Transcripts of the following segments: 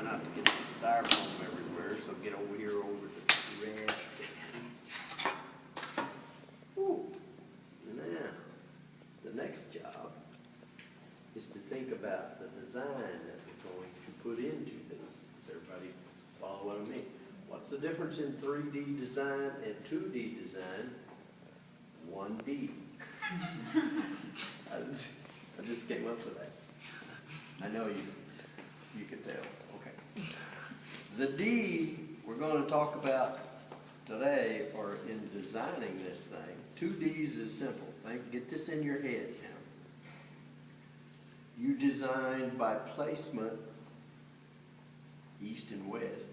not to get the styrofoam everywhere, so get over here over the trash can. Ooh. Now, the next job is to think about the design that we're going to put into this. Does everybody follow what I mean? What's the difference in 3D design and 2D design? 1D. I just came up with that. I know you can tell. Okay. The D we're going to talk about today, or in designing this thing. 2Ds is simple. Get this in your head now. You design by placement, east and west.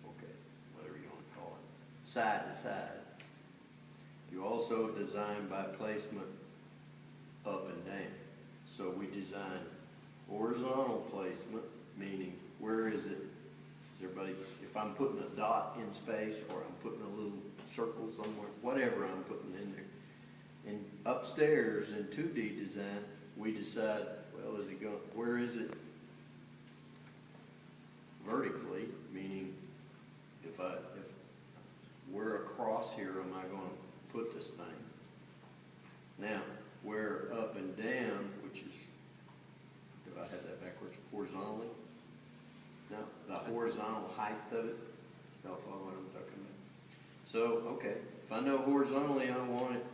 Okay, whatever you want to call it. Side to side. You also design by placement up and down. So we design horizontal placement, meaning where is it? Is everybody, if I'm putting a dot in space or I'm putting a little circle somewhere, whatever I'm putting in there. And upstairs in 2D design, we decide, well, is it going, where is it vertically, meaning if where across here am I going to put this thing? Now, where up and down, which is, if I had that backwards, horizontally? No, the horizontal height of it. Y'all follow what I'm talking about? So, okay, if I know horizontally I want it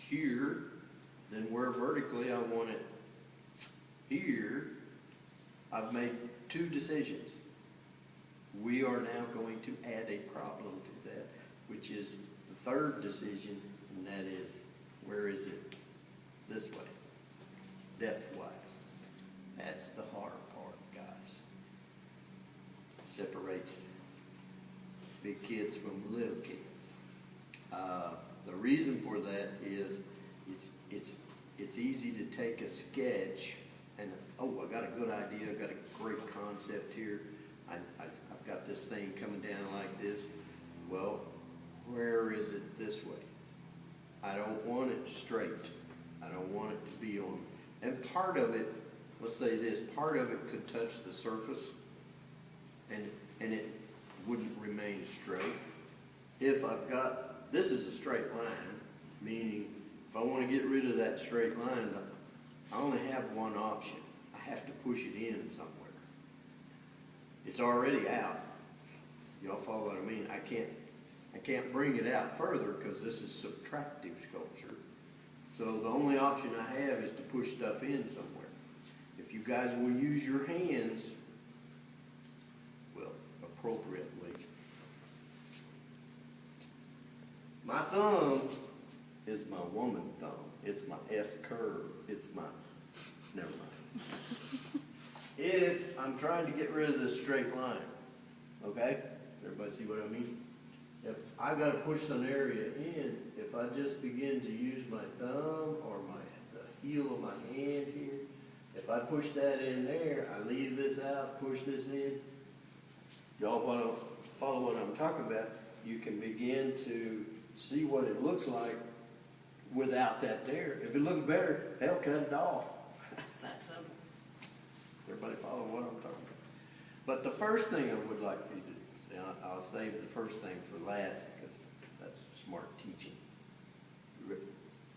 here, then where vertically I want it here, I've made two decisions. We are now going to add a problem to that, which is the third decision, and that is, where is it this way, depth-wise? That's the hard part, guys. Separates big kids from little kids. The reason for that is it's easy to take a sketch and, oh, I got a good idea, I've got a great concept here, I've got this thing coming down like this. Well, where is it this way? I don't want it straight. I don't want it to be on. And part of it, let's say this, part of it could touch the surface and it wouldn't remain straight. If I've got, this is a straight line, meaning if I want to get rid of that straight line, I only have one option. I have to push it in somewhere. It's already out. Y'all follow what I mean? I can't bring it out further because this is subtractive sculpture. So the only option I have is to push stuff in somewhere. If you guys will use your hands, well, appropriately. My thumb is my woman thumb. It's my S curve. It's my, never mind. If I'm trying to get rid of this straight line, okay? Everybody see what I mean? If I got to push some area in, if I just begin to use my thumb or the heel of my hand here, if I push that in there, I leave this out, push this in, y'all want to follow what I'm talking about, you can begin to see what it looks like without that there. If it looks better, hell, cut it off. It's that simple. Everybody follow what I'm talking about? But the first thing I would like for you to do, I'll save the first thing for last because that's smart teaching.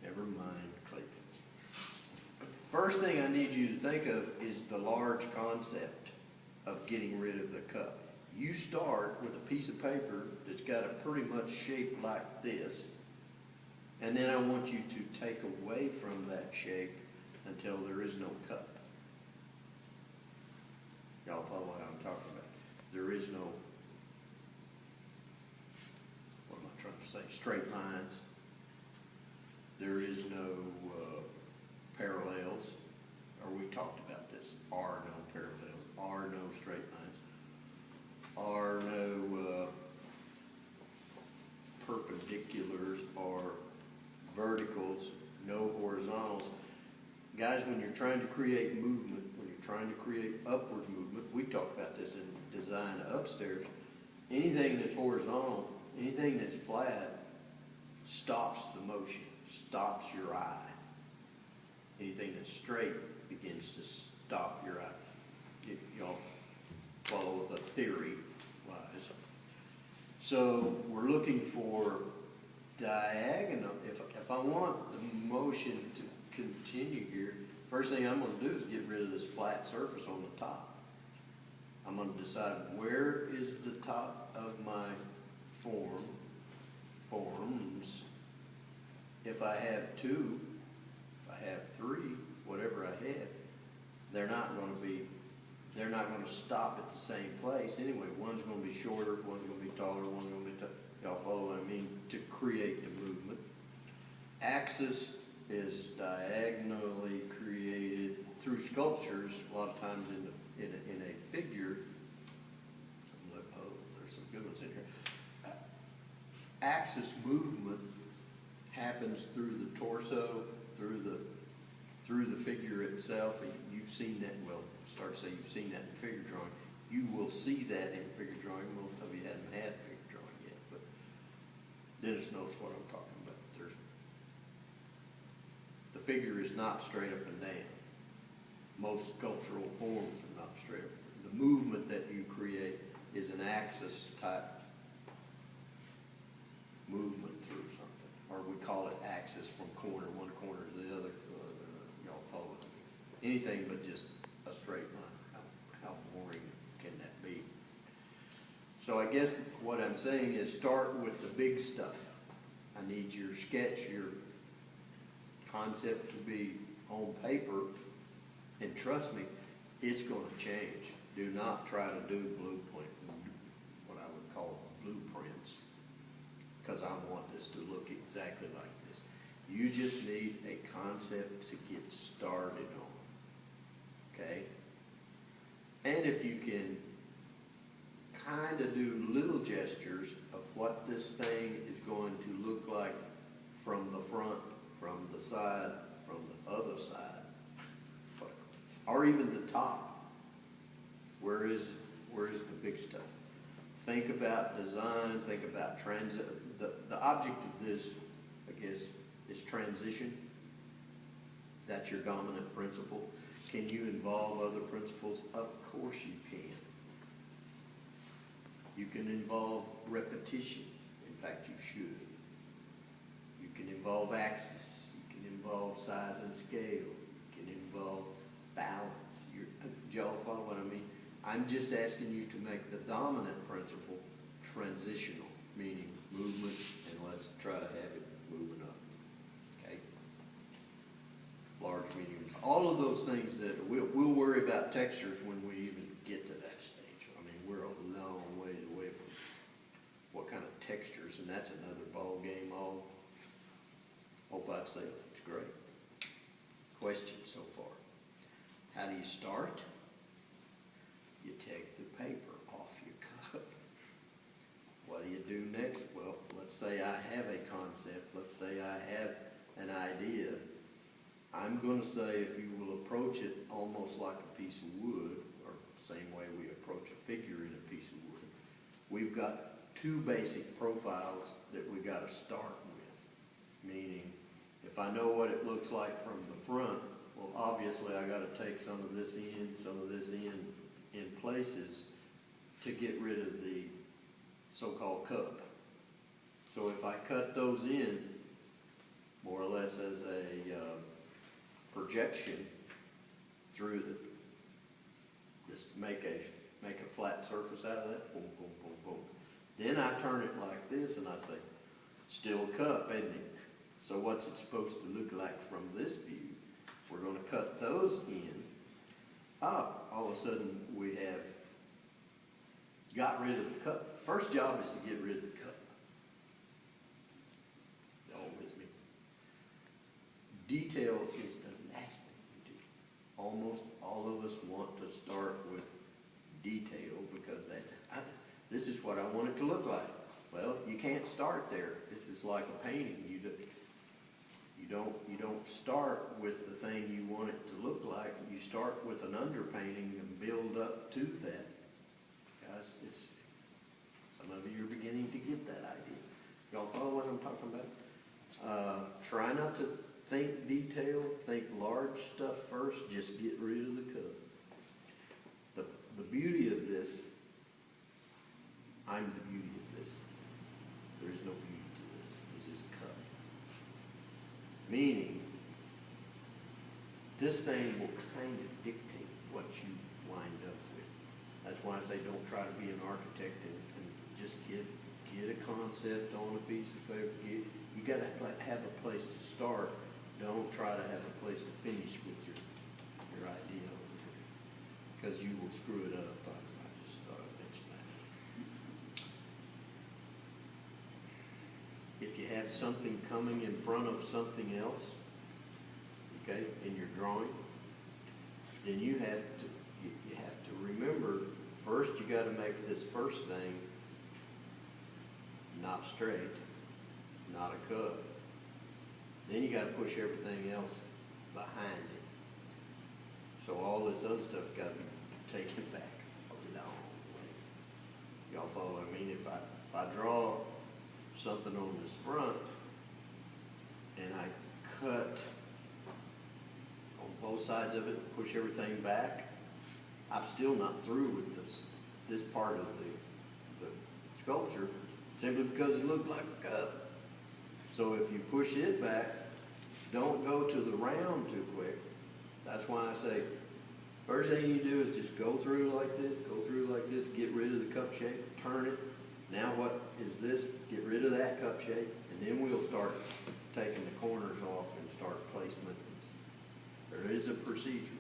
Never mind, Clayton. First thing I need you to think of is the large concept of getting rid of the cup. You start with a piece of paper that's got a pretty much shape like this, and then I want you to take away from that shape until there is no cup. Y'all follow what I'm talking about? There is no, what am I trying to say, straight lines. There is no parallels, or we talked about this, are no parallels, are no straight lines, are no perpendiculars or verticals, no horizontals. Guys, when you're trying to create movement, when you're trying to create upward movement, we talked about this in design upstairs, anything that's horizontal, anything that's flat, stops the motion, stops your eye. Anything that's straight begins to stop your eye. Y'all follow the theory wise. So we're looking for diagonal. If I want the motion to continue here, first thing I'm going to do is get rid of this flat surface on the top. I'm going to decide where is the top of my forms. If I have two, if I have three, whatever I have, they're not going to stop at the same place anyway. One's going to be shorter, one's going to be taller, one's going to be y'all follow what I mean? To create the movement. Axis is diagonally created through sculptures, a lot of times in a figure. Oh, there's some good ones in here. Axis movement happens through the torso, through the figure itself. And you've seen that, well, start to say you've seen that in figure drawing. You will see that in figure drawing. Most of you haven't had figure drawing yet, but Dennis knows what I'm talking about. The figure is not straight up and down. Most sculptural forms are not straight up. The movement that you create is an axis type movement through something, or we call it axis from one corner to the other. Y'all follow it. Anything but just a straight line. How boring can that be? So I guess what I'm saying is start with the big stuff. I need your sketch, your concept to be on paper, and trust me, it's going to change. Do not try to do what I would call blueprints, because I want this to look exactly like this. You just need a concept to get started on, okay? And if you can kind of do little gestures of what this thing is going to look like from the front, from the side, from the other side, or even the top. Where is the big stuff? Think about design, think about transit. The object of this, I guess, is transition. That's your dominant principle. Can you involve other principles? Of course you can. You can involve repetition. In fact, you should. You can involve axis. You can involve size and scale. You can involve balance. Do y'all follow what I mean? I'm just asking you to make the dominant principle transitional, meaning movement, and let's try to have it moving up. Okay? Large, medium, all of those things that we'll worry about textures when we even get to that stage. I mean, we're a long way away from what kind of textures, and that's another ball game all by itself. It's great. Questions so far? How do you start? You take the paper off your cup. What do you do next? Well, let's say I have a concept. Let's say I have an idea. I'm going to say if you will approach it almost like a piece of wood, or same way we approach a figure in a piece of wood, we've got two basic profiles that we got to start with. Meaning, if I know what it looks like from the front, well, obviously I got to take some of this in places to get rid of the so-called cup. So if I cut those in more or less as a projection through just make a flat surface out of that, boom, boom, boom, boom. Then I turn it like this and I say, still a cup, isn't it? So what's it supposed to look like from this view? We're going to cut those in. All of a sudden we have got rid of the cup. First job is to get rid of the cup. Y'all with me? Detail is the last thing we do. Almost all of us want to start with detail because this is what I want it to look like. Well, you can't start there. This is like a painting. You don't start with the thing you want it to look like. You start with an underpainting and build up to that. Guys, some of you are beginning to get that idea. Y'all follow what I'm talking about? Try not to think detail, think large stuff first. Just get rid of the cup. the beauty of this, I'm the beauty of this. There's no beauty to this. This is a cup. Meaning, this thing will kind of dictate what you wind up with. That's why I say don't try to be an architect and just get a concept on a piece of paper. You got to have a place to start. Don't try to have a place to finish with your idea, because you will screw it up. I just thought I'd mention that. If you have something coming in front of something else, okay, in your drawing, then you have to remember, first you got to make this first thing not straight, not a cup. Then you got to push everything else behind it. So all this other stuff got to be taken back a long way. Y'all follow what I mean? If I draw something on this front and I cut on both sides of it, push everything back, I'm still not through with this part of the sculpture, simply because it looked like a cup. So if you push it back, don't go to the round too quick. That's why I say, first thing you do is just go through like this, get rid of the cup shape, turn it. Now what is this? Get rid of that cup shape, and then we'll start taking the corners off and start placement. There is a procedure.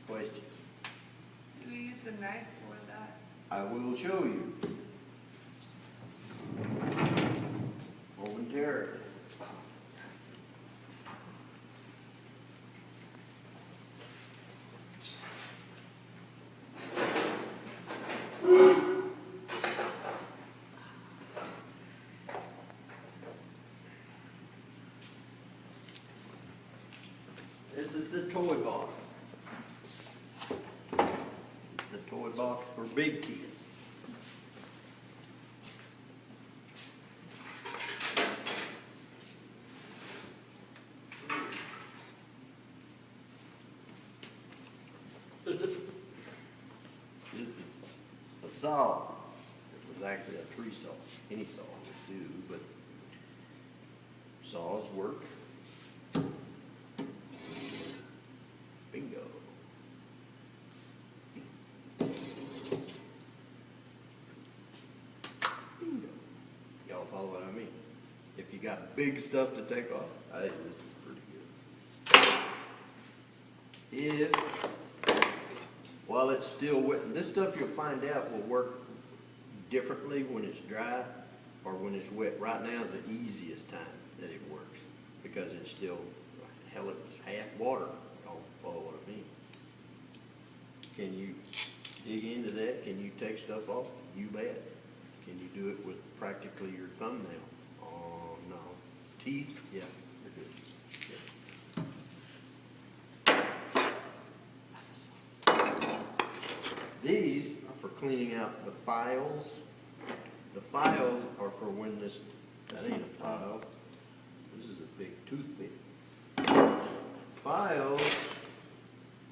Questions? Do we use a knife for that? I will show you momentarily. This is the toy box. This is the toy box for big kids. This is a saw. It was actually a tree saw. Any saw would do, but saws work. Bingo. Bingo. Y'all follow what I mean? If you got big stuff to take off, hey, this is pretty good. While it's still wet, this stuff you'll find out will work differently when it's dry or when it's wet. Right now is the easiest time that it works because it's still, hell, it's half water. Y'all follow what I mean? Can you dig into that? Can you take stuff off? You bet. Can you do it with practically your thumbnail? Oh, no. Teeth? Yeah, they're good. These are for cleaning out the files. The files are for when that ain't a file. This is a big toothpick. Files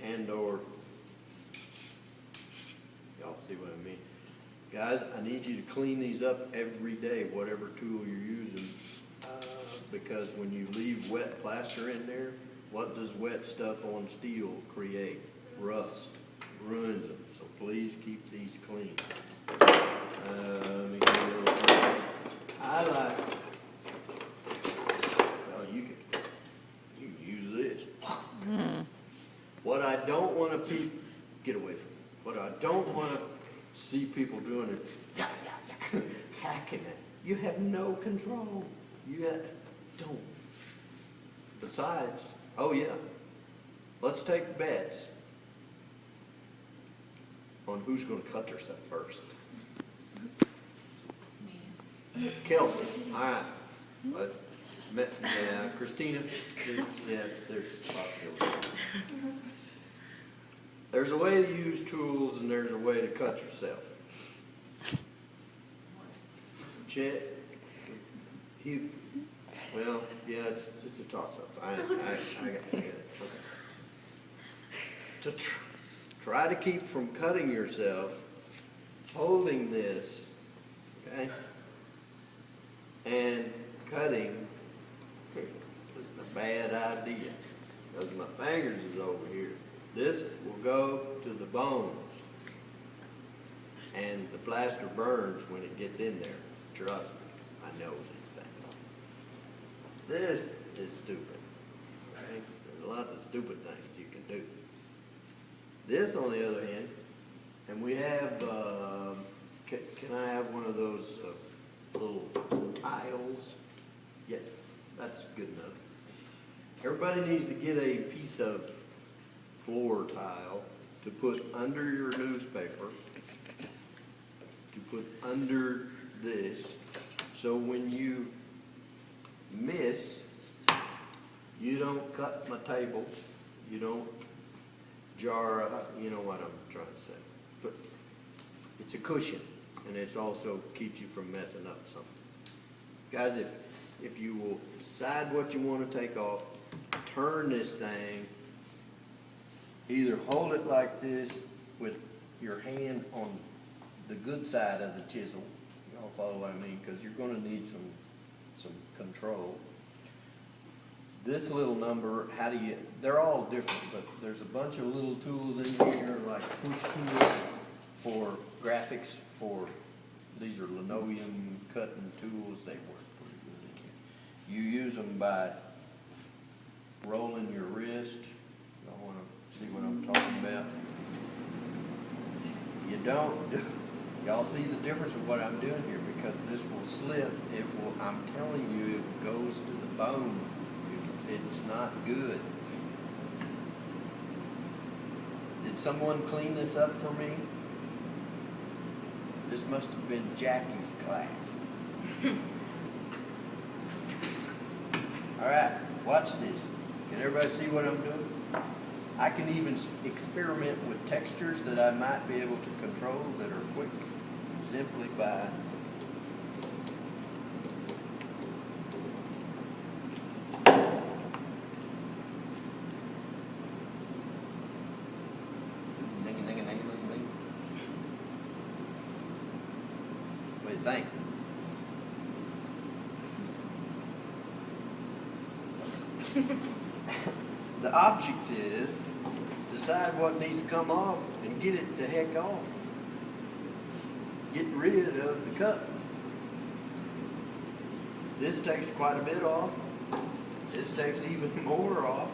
and or, y'all see what I mean? Guys, I need you to clean these up every day, whatever tool you're using, because when you leave wet plaster in there, what does wet stuff on steel create? Rust. Ruins them, so please keep these clean. Let me get a little highlight. Well, you can use this. What I don't want to get away from. What I don't want to see people doing is hacking it. You have no control. Don't. Besides, oh yeah, let's take bets on who's going to cut herself first. Me. Kelsey, all right. But, yeah, Christina, yeah, there's a possibility. There's a way to use tools and there's a way to cut yourself. Chet, well, yeah, it's a toss-up. I get it. Okay. Try to keep from cutting yourself holding this, okay? And cutting is a bad idea, because my fingers is over here. This will go to the bone, and the plaster burns when it gets in there. Trust me, I know these things. This is stupid, okay? There's lots of stupid things you can do. This, on the other hand, and we have, can I have one of those little tiles? Yes, that's good enough. Everybody needs to get a piece of floor tile to put under your newspaper, to put under this, so when you miss, you don't cut my table, you don't jar, you know what I'm trying to say. But it's a cushion, and it's also keeps you from messing up something. Guys, if you will decide what you want to take off, turn this thing, either hold it like this with your hand on the good side of the chisel. Y'all follow what I mean? Because you're going to need some control. This little number, they're all different, but there's a bunch of little tools in here, like push tools for graphics, these are linoleum cutting tools, they work pretty good in here. You use them by rolling your wrist. Y'all want to see what I'm talking about? You don't, y'all see the difference of what I'm doing here, because this will slip, I'm telling you, it goes to the bone. It's not good. Did someone clean this up for me? This must have been Jackie's class. All right, watch this. Can everybody see what I'm doing? I can even experiment with textures that I might be able to control that are quick, simply by think. The object is decide what needs to come off and get it the heck off. Get rid of the cut. This takes quite a bit off. This takes even more off,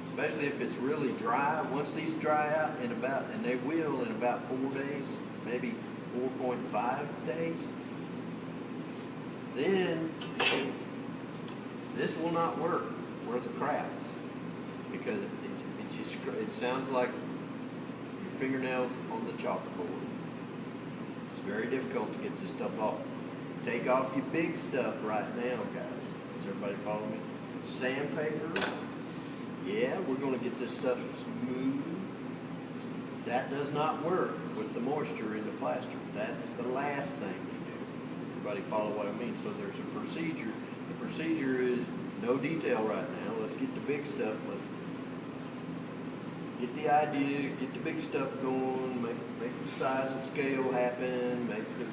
especially if it's really dry. Once these dry out and they will in about 4 days, maybe 4.5 days, then this will not work worth a crap, because it sounds like your fingernails on the chalkboard. It's very difficult to get this stuff off. Take off your big stuff right now, guys. Does everybody follow me? Sandpaper. Yeah, we're going to get this stuff smooth. That does not work with the moisture in the plaster. That's the last thing you do. Everybody follow what I mean? So there's a procedure. The procedure is no detail right now. Let's get the big stuff. Let's get the idea, get the big stuff going, make the size and scale happen, make the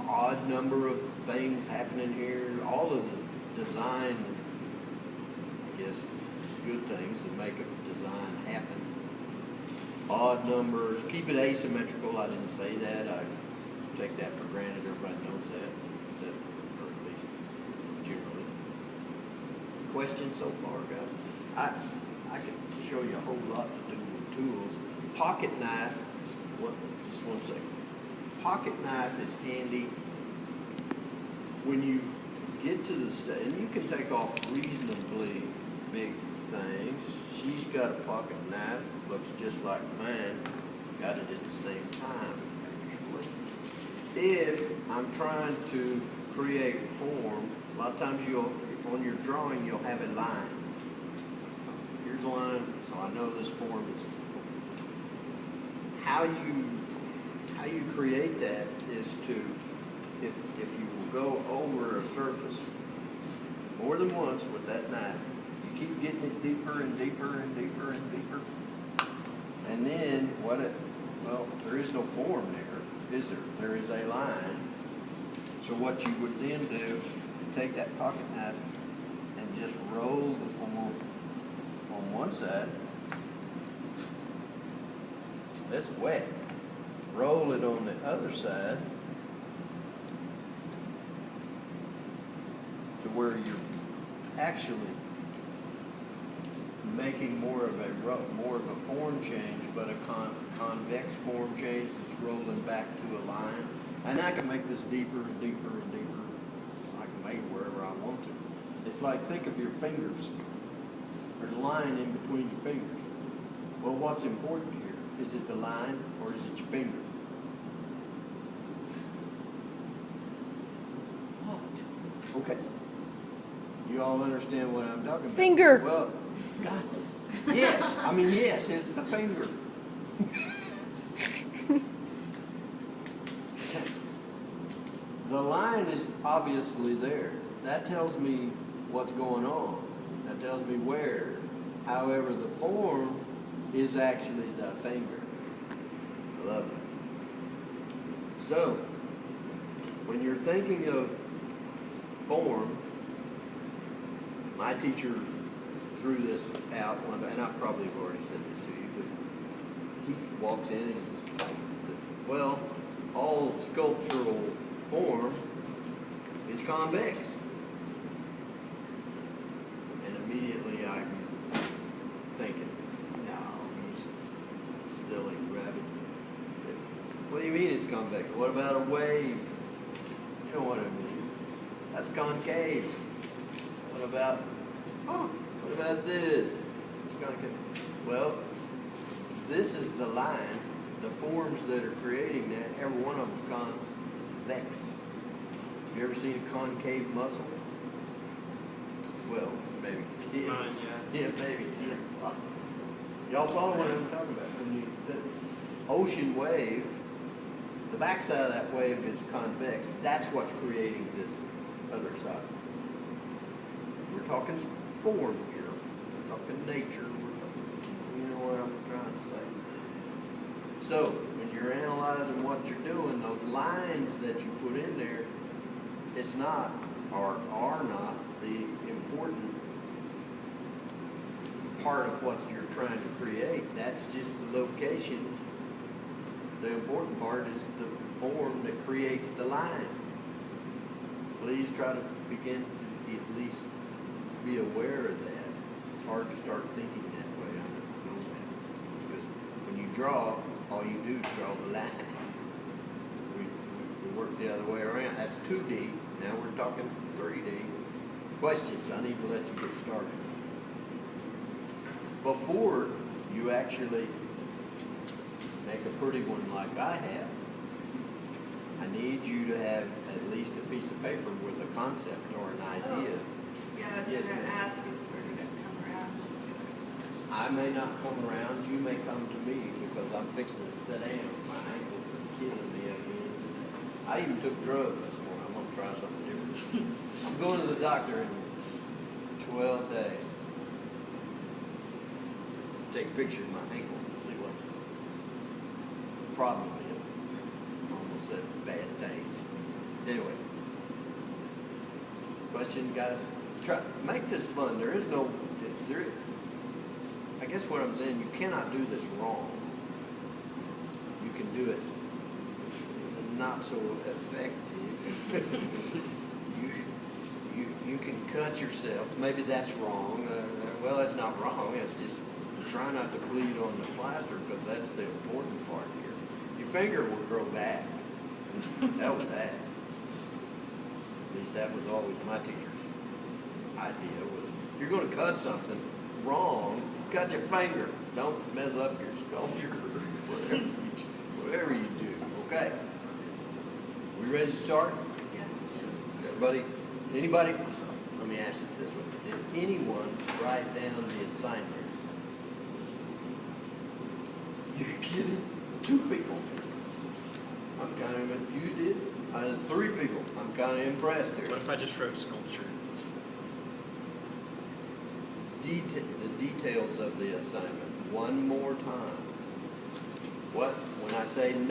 odd number of things happening here, all of the design, I guess, good things that make a design happen. Odd numbers, keep it asymmetrical. I didn't say that. I take that for granted. Everybody knows that, or at least generally. Questions so far, guys? I can show you a whole lot to do with tools. Pocket knife. Just 1 second. Pocket knife is handy when you get to the stage, and you can take off reasonably big things. She's got a pocket knife, looks just like mine. Got it at the same time, actually. If I'm trying to create form, a lot of times on your drawing you'll have a line. Here's a line, so I know this form is. How you create that is to, if you will go over a surface more than once with that knife, you keep getting it deeper and deeper and deeper and deeper, And then well, there is no form there, is there? There is a line. So what you would then do is take that pocket knife and just roll the form on one side. That's wet. Roll it on the other side to where you're actually making more of a form change, but a convex form change that's rolling back to a line. And I can make this deeper and deeper and deeper. I can make it wherever I want to. It's like, think of your fingers. There's a line in between your fingers. Well, what's important here? Is it the line or is it your finger? What? Okay. You all understand what I'm talking about? Finger. Well, God. Yes. I mean, yes, it's the finger. The line is obviously there. That tells me what's going on. That tells me where. However, the form is actually the finger. I love it. So, when you're thinking of form, my teacher threw this out one day, and I probably have already said this to you, but he walks in and he says, well, all sculptural form is convex. And immediately I'm thinking, no, you silly rabbit. What do you mean it's convex? What about a wave? You know what I mean. That's concave. What about this? It's concave. Well, this is the line. The forms that are creating that, every one of them's convex. You ever seen a concave muscle? Well, maybe kids. Yeah, maybe. Yeah. Y'all follow what I'm talking about? When the ocean wave, the backside of that wave is convex. That's what's creating this other side. We're talking form here. We're talking nature. You know what I'm trying to say. So, when you're analyzing what you're doing, those lines that you put in there, it's not, or are not, the important part of what you're trying to create. That's just the location. The important part is the form that creates the line. Please try to begin to at least be aware of that. It's hard to start thinking that way. I know that. Because when you draw, all you do is draw the line. We work the other way around. That's 2D. Now we're talking 3D. Questions? I need to let you get started. Before you actually make a pretty one like I have, I need you to have at least a piece of paper with a concept or an idea. Yeah, I was Yes, going to ma'am. ask if we're going to come around. I may not come around, you may come to me because I'm fixing to sit down. My ankles are killing me at the end of the day. I even took drugs this morning. I'm going to try something different. I'm going to the doctor in 12 days. Take a picture of my ankle and see what the problem is. I almost said bad things. Anyway. Question, guys? Make this fun. There is no... I guess what I'm saying, you cannot do this wrong. You can do it not so effective. you can cut yourself. Maybe that's wrong. Well, that's not wrong. It's just try not to bleed on the plaster because that's the important part here. Your finger will grow back. That was bad. At least that was always my teacher's idea was if you're going to cut something wrong, cut your finger. Don't mess up your sculpture. Whatever you do. Okay. We ready to start? Yeah. Everybody? Anybody? Let me ask it this way. Did anyone write down the assignment? You're kidding? 2 people. I'm kind of, you did? 3 people. I'm kind of impressed here. What if I just wrote sculpture? The details of the assignment. One more time. say